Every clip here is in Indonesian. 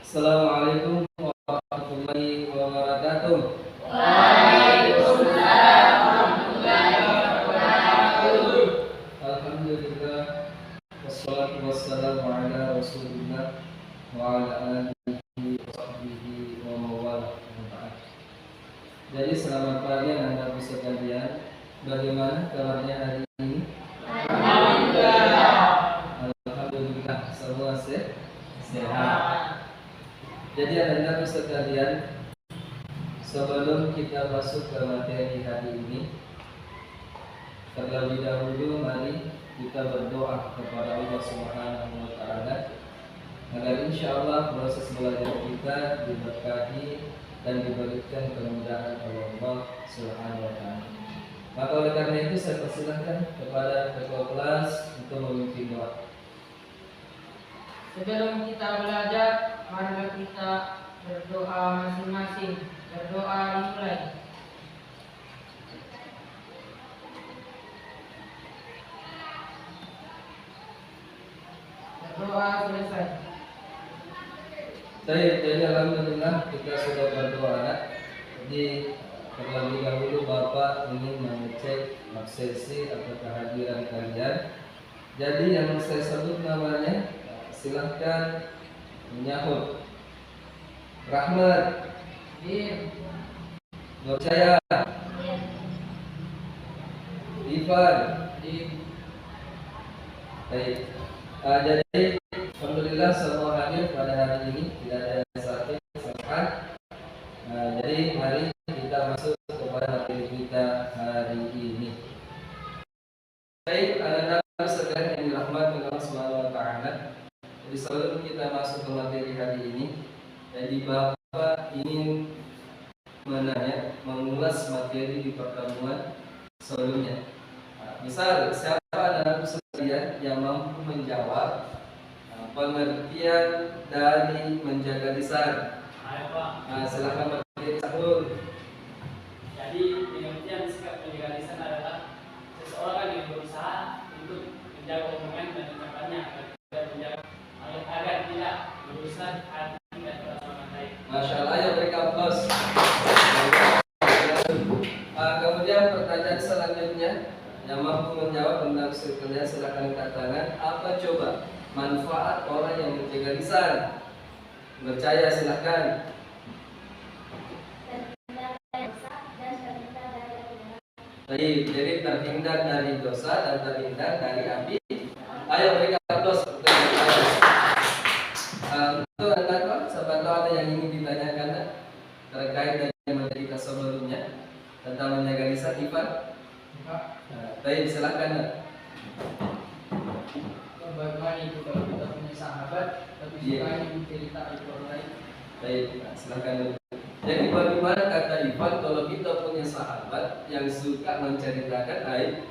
Assalamualaikum warahmatullahi wabarakatuh. Waalaikumsalam warahmatullahi wabarakatuh. Alhamdulillah, wassalatu wassalamu ala Rasulillah wa ala alihi wa sahbihi wa mawala. Jadi selamat pagi anak-anak sekalian. Bagaimana kabarnya hari ini? Alhamdulillah, semua sehat. Jadi anak-anak sekalian, sebelum kita masuk ke materi hari ini, terlebih dahulu mari kita berdoa kepada Allah Subhanahu wa taala agar insyaallah proses belajar kita diberkahi dan diberikan kemudahan oleh Allah Subhanahu wa taala. Maka oleh karena itu saya persilahkan kepada ketua kelas untuk memimpin doa. Sebelum kita belajar, mari kita berdoa masing-masing. Berdoa dimulai. Berdoa selesai. Jadi alhamdulillah kita sudah berdoa. Jadi terlebih dahulu Bapak ingin mengecek absensi atau kehadiran kalian. Jadi yang saya sebut namanya silahkan menyahut. Rahmat, Nur Cahaya, Ivan, baik. Jadi alhamdulillah semua hadir pada hari ini, tidak ada yang sakit, sehat. Jadi mari kita masuk kepada materi kita hari ini. Baik, anak-anak sekalian yang dirahmati Allah Subhanahu wa taala. Jadi sebelum kita masuk ke materi hari ini, jadi Bapak ingin mengulas materi di pertemuan sebelumnya. Misal siapa anak-anak sekalian yang mampu menjawab pengertian dari menjaga lisan? Silakan berdiri sahur. Jadi pengertian sikap menjaga lisan adalah seseorang yang berusaha untuk menjaga omongan dan ucapannya agar tidak merusak hati dan perasaan lain. Masya Allah, ya berikan aplaus. Kemudian pertanyaan selanjutnya yang mampu menjawab tentang sekalian silakan angkat tangan. Apa coba manfaat orang yang menjaga lisan? Percaya silakan. Baik, jadi terhindar dari dosa dan terhindar dari api. Ayo berikan aplaus untuk untuk anda, siapa tahu ada yang ingin ditanyakan terkait dengan materi kita sebelumnya tentang menjaga lisan, Ivan. Baik, silakan. Bagaimana itu kalau kita punya sahabat tapi sukanya bercerita itu orang lain? Baik, silakan. Jadi bagaimana kata Ivan kalau kita punya sahabat yang suka menceritakan aib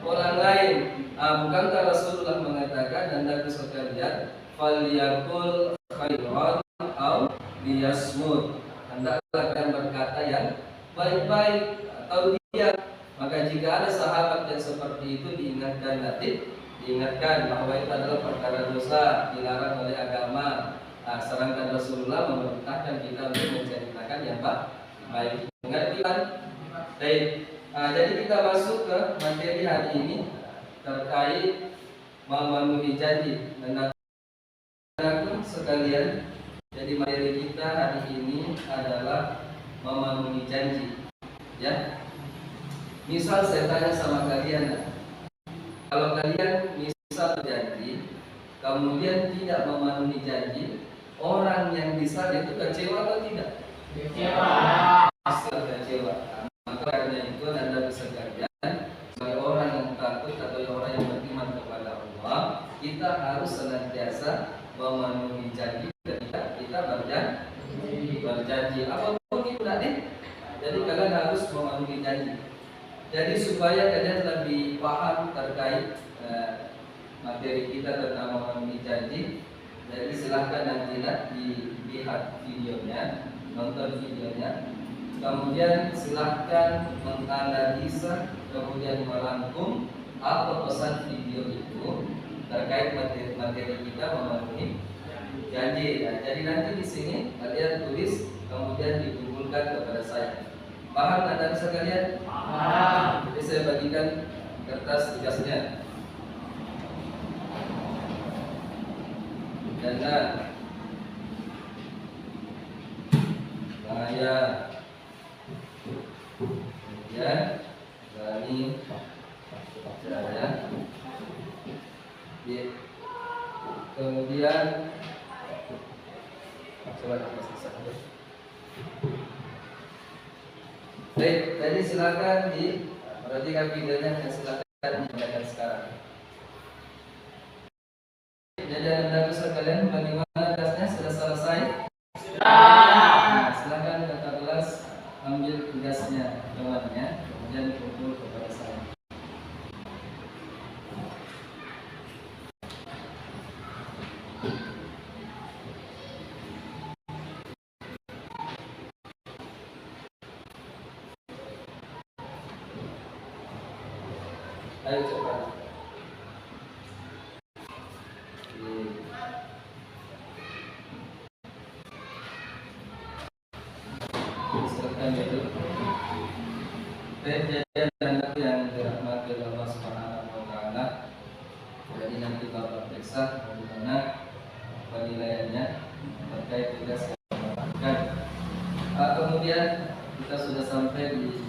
orang lain? Bukankah Rasulullah mengatakan dan Nabi sekalian, "Falyakul khairan au liyasmut." Hendaklah kalian berkata yang baik-baik atau diam. Maka jika ada sahabat yang seperti itu diingatkan bahwa itu adalah perkara dosa, dilarang oleh agama. Sedangkan Rasulullah memerintahkan kita untuk menceritakan yang baik. Mengerti kan? Baik. Jadi kita masuk ke materi hari ini terkait memenuhi janji. Anak-anak sekalian, jadi materi kita hari ini adalah memenuhi janji. Ya. Misal saya tanya sama kalian, kalau kalian misal berjanji, kemudian tidak memenuhi janji, orang yang di sana itu kecewa atau tidak? Kecewa. Kecewa. Maka karena itu Anda bisa sekalian, sebagai orang yang takut atau orang yang beriman kepada Allah, kita harus senantiasa memenuhi janji ketika kita berjanji. Apapun itu tadi, jadi kalian harus memenuhi janji. Jadi supaya kalian lebih paham terkait materi kita tentang memenuhi janji, jadi silahkan nanti dilihat videonya, nonton videonya, kemudian silahkan menganalisa, kemudian merangkum apa pesan video itu terkait materi kita memenuhi janji ya. Jadi nanti di sini kalian tulis kemudian dikumpulkan kepada saya. Paham anak sekalian? Paham. Jadi saya bagikan kertas tugasnya. Jana, Maya, kemudian Rani, Jaya, kemudian coba kita selesai. Baik, jadi silakan perhatikan videonya dan silakan dibacakan sekarang. Jadi anda sekalian bagaimana tugasnya sudah selesai? Sudah. Silakan kakak kelas ambil tugasnya temannya, kemudian kumpul kepada saya. Ayo cepat. Silakan dulu. Jadi anak yang dirahmati Allah Subhanahu wa taala. Jadi nanti Bapak periksa bagaimana penilaiannya terkait tugas yang dilakukan. Kemudian kita sudah sampai di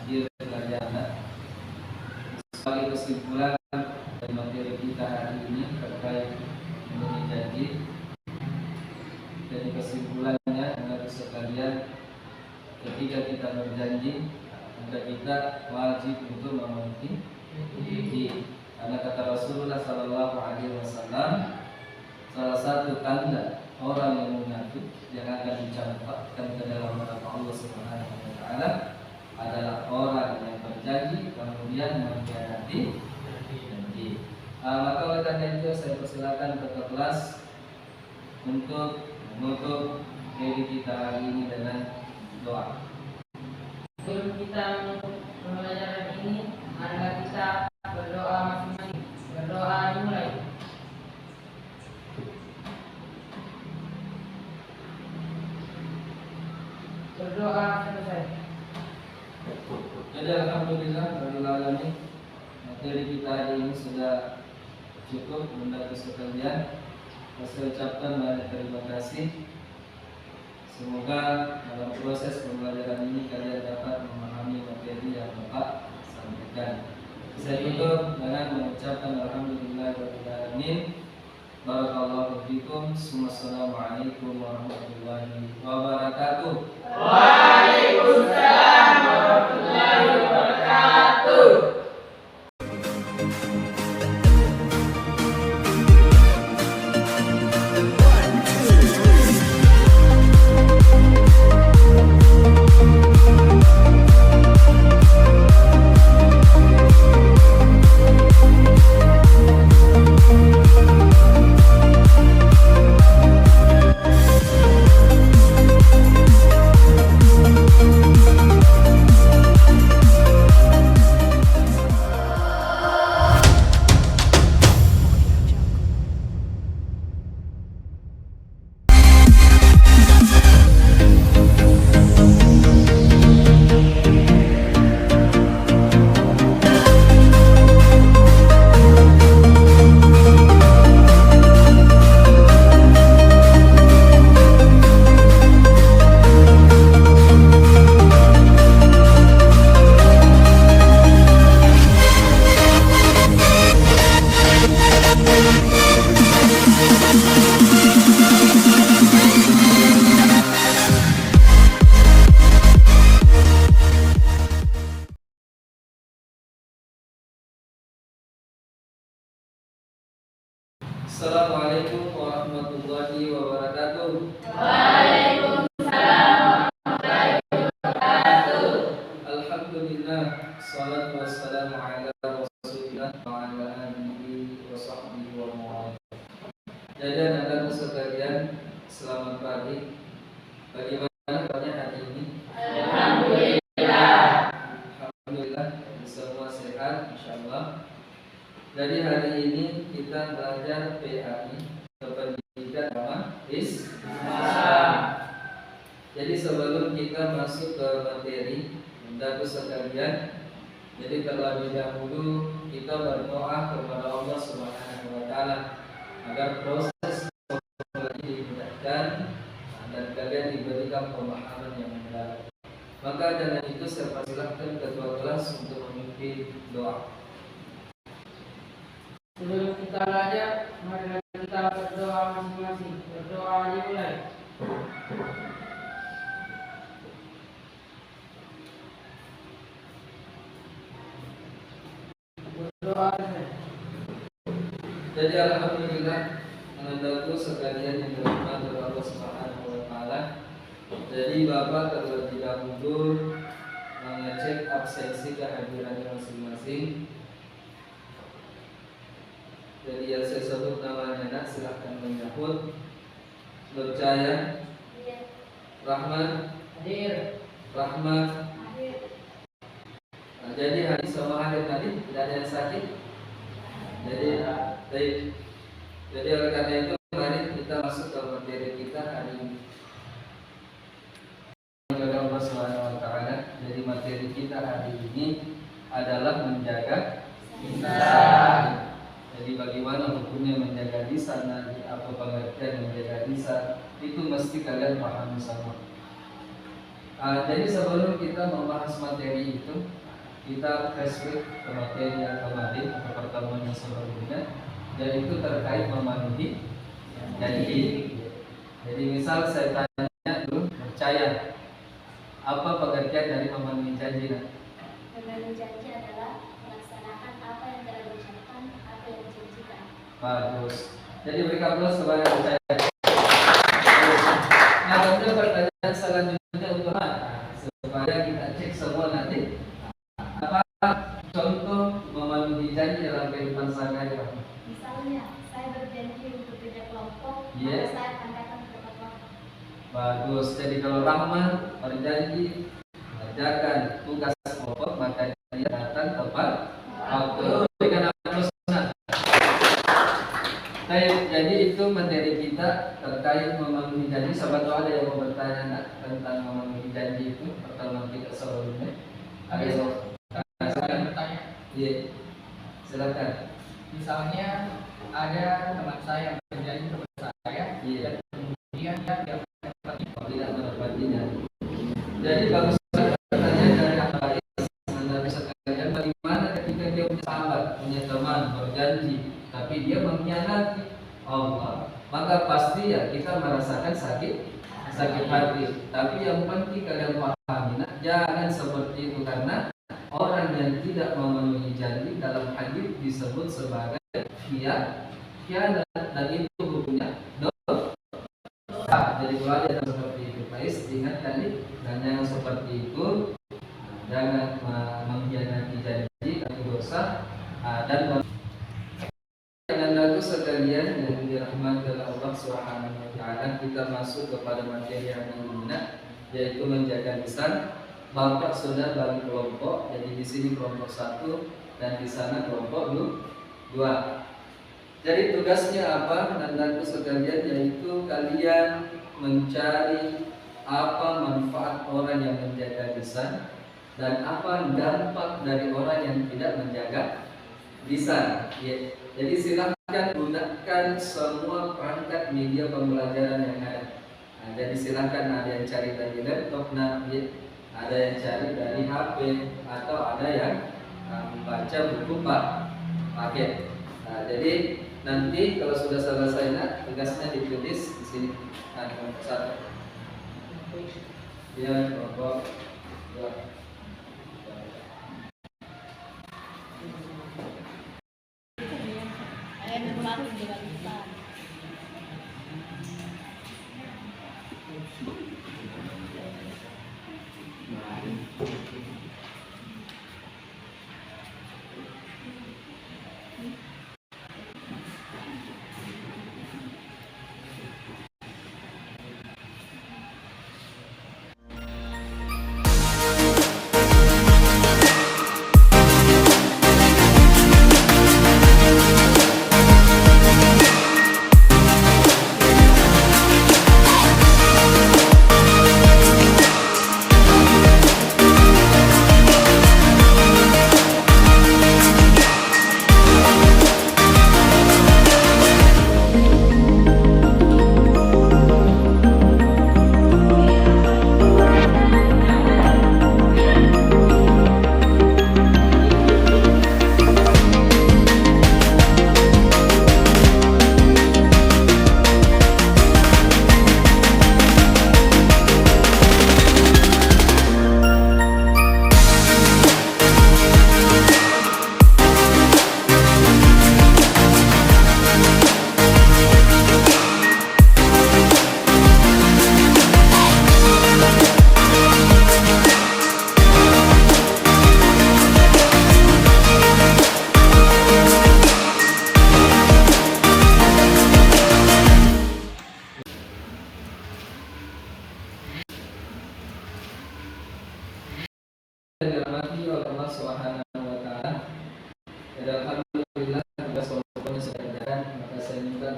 akhir pelajaran. Sebagai kesimpulan dari materi kita hari ini terkait memenuhi janji. Jadi kesimpulannya anak sekalian, ketika kita berjanji maka kita wajib untuk memenuhi janji. Karena kata Rasulullah Sallallahu Alaihi Wasallam, salah satu tanda orang yang munafik yang akan dicatatkan ke dalam neraka Allah Subhanahu Wa Taala adalah orang yang berjanji kemudian mengkhianati janji. Maka oleh karena itu saya persilakan ke kelas untuk menutup diri kita hari ini dengan doa. Sebelum kita menutup pembelajaran ini, marilah kita berdoa masing-masing. Berdoa dimulai. Berdoa selesai. Jadi alhamdulillah rabbil alamin, materi kita hari ini sudah cukup untuk sekalian. Saya ucapkan banyak terima kasih. Semoga dalam proses pembelajaran ini kalian dapat memahami materi yang Bapak sampaikan. Saya tutup dengan mengucapkan alhamdulillah rabbil alamin. Barakallahu fikum. Wassalamualaikum warahmatullahi wabarakatuh. Waalaikumsalam warahmatullahi wabarakatuh. Assalamualaikum warahmatullahi wabarakatuh. Waalaikumsalam warahmatullahi wabarakatuh. Alhamdulillah, salatu wassalamu ala Rasulillah wa ala alihi wa sahbihi wa mawala. Jadi anak-anak sekalian, selamat pagi. Bagaimana kabarnya hari ini? Alhamdulillah. Alhamdulillah, semua sehat, insyaallah. Jadi hari ini kita belajar PAI, Pendidikan Islam. Jadi sebelum kita masuk ke materi, Bapak sekalian, jadi terlebih dahulu kita berdoa kepada Allah Subhanahu wa taala agar proses ini dimudahkan dan kalian diberikan pemahaman yang benar. Maka dengan itu saya persilahkan ketua kelas untuk memimpin doa. Sebelum kita belajar, mari kita berdoa masing-masing. Berdoa dimulai. Berdoa. Jadi alhamdulillah menandaku sekalian yang dirahmati oleh Allah Subhanahu wa taala. Jadi Bapak terlebih dahulu mengecek absensi kehadirannya masing-masing. Jadi yang saya sebut namanya nak, silahkan menyahut. Percaya, Rahman, Hadir. Rahmat. Nah, jadi hari sama hari tadi tidak ada yang sakit. Jadi oleh karena itu mari kita masuk ke materi kita hari ini. Kepada Allah Subhanahu wa taala. Jadi materi kita hari ini adalah menjaga lisan. Jadi bagaimana hukumnya menjaga lisan, nanti apa pengertian menjaga lisan, itu mesti kalian pahami sama. Jadi sebelum kita membahas materi itu, kita flashback ke materi yang kemarin atau pertemuan yang sebelumnya, yaitu terkait memenuhi janji. Jadi misal saya tanya dulu, percaya, apa pengertian dari memenuhi janji? Memenuhi janji adalah melaksanakan apa yang telah diucapkan atau yang dijanjikan. Bagus. Jadi berikan plus kepada percaya. Nah, kemudian pertanyaan selanjutnya untuk supaya kita cek semua nanti. Apa contoh memenuhi janji dalam kehidupan sehari-hari? Misalnya, saya berjanji untuk tidak kelompok, Yes. maka saya akan datang ke tempat waktu. Bagus. Jadi kalau Rahman berjanji mengerjakan tugas kelompok, maka dia datang tepat waktu. Berikan plus. Jadi itu materi kita terkait memenuhi janji. Siapa tahu ada yang mau bertanya tentang memenuhi janji itu pertemuan kita sebelumnya. Ada yang mau? Saya bertanya. Iya. Silakan. Misalnya ada teman saya yang berjanji kepada saya, Iya. dan kemudian dia tidak Tidak menepatinya. Jadi bagus pertanyaan dari Abai. Anda bisa kalian bagaimana ketika dia punya sahabat, punya teman berjanji, tapi dia mengkhianati Allah, maka pasti ya kita merasakan sakit hati. Tapi yang penting kalian pahami, jangan seperti itu karena orang yang tidak memenuhi janji dalam hadis disebut sebagai khianat dan itu hukumnya dosa. Jadi kalau ada yang seperti itu, guys, ingat tadi dan jangan seperti itu, jangan mengkhianati janji itu dosa dan Anakku sekalian yang dirahmati oleh Allah Subhanahu wa taala, kita masuk kepada materi yang dimana yaitu menjaga lisan. Bapak sudah bagi kelompok, jadi di sini kelompok 1 dan di sana kelompok 2. Jadi tugasnya apa, anakku sekalian, yaitu kalian mencari apa manfaat orang yang menjaga lisan dan apa dampak dari orang yang tidak menjaga lisan. Ya. Jadi silakan gunakan semua perangkat media pembelajaran yang ada. Nah, jadi silakan ada yang cari dari laptop, ada yang cari dari HP, atau ada yang membaca buku paket. Nah, jadi nanti kalau sudah selesai tugasnya ditulis di sini. Nah, kelompok 1. Ya, kelompok 2. Saya berlatih dengan lisan.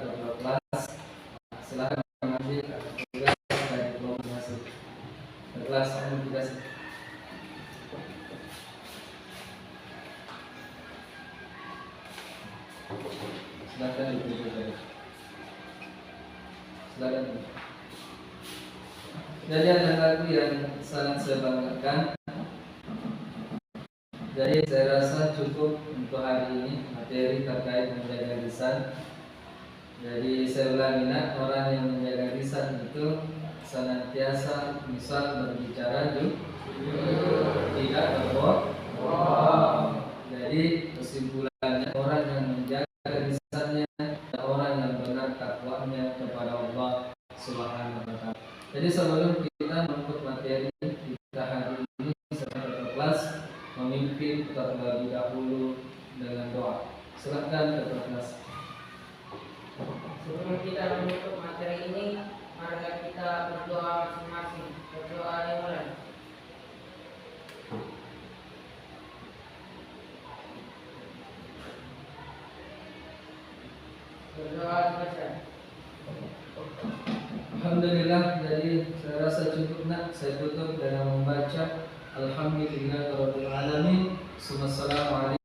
ketua kelas. Silakan mengambil tugas dari kelompok masuk ke kelas komunikasi. Silakan ditunjukkan. Silakan. Jadi ada lagu yang sangat saya banggakan. Jadi saya rasa cukup untuk hari ini materi terkait menjaga lisan. Jadi saya ulangi, orang yang menjaga lisan itu senantiasa misal berbicara tidak berbohong. Jadi kesimpulannya orang yang menjaga lisannya adalah orang yang benar takwanya kepada Allah Subhanahu wa taala. Jadi sebelum kita menutup materi kita hari ini secara kelas memimpin terlebih dahulu dengan doa. Silakan ketua kelas. Sebelum kita menutup materi ini, mari kita berdoa masing-masing. Berdoa dimulai. Berdoa selesai. Alhamdulillah, jadi saya rasa cukup nak. Saya tutup dengan membaca Alhamdulillahirabbil alamin. Assalamualaikum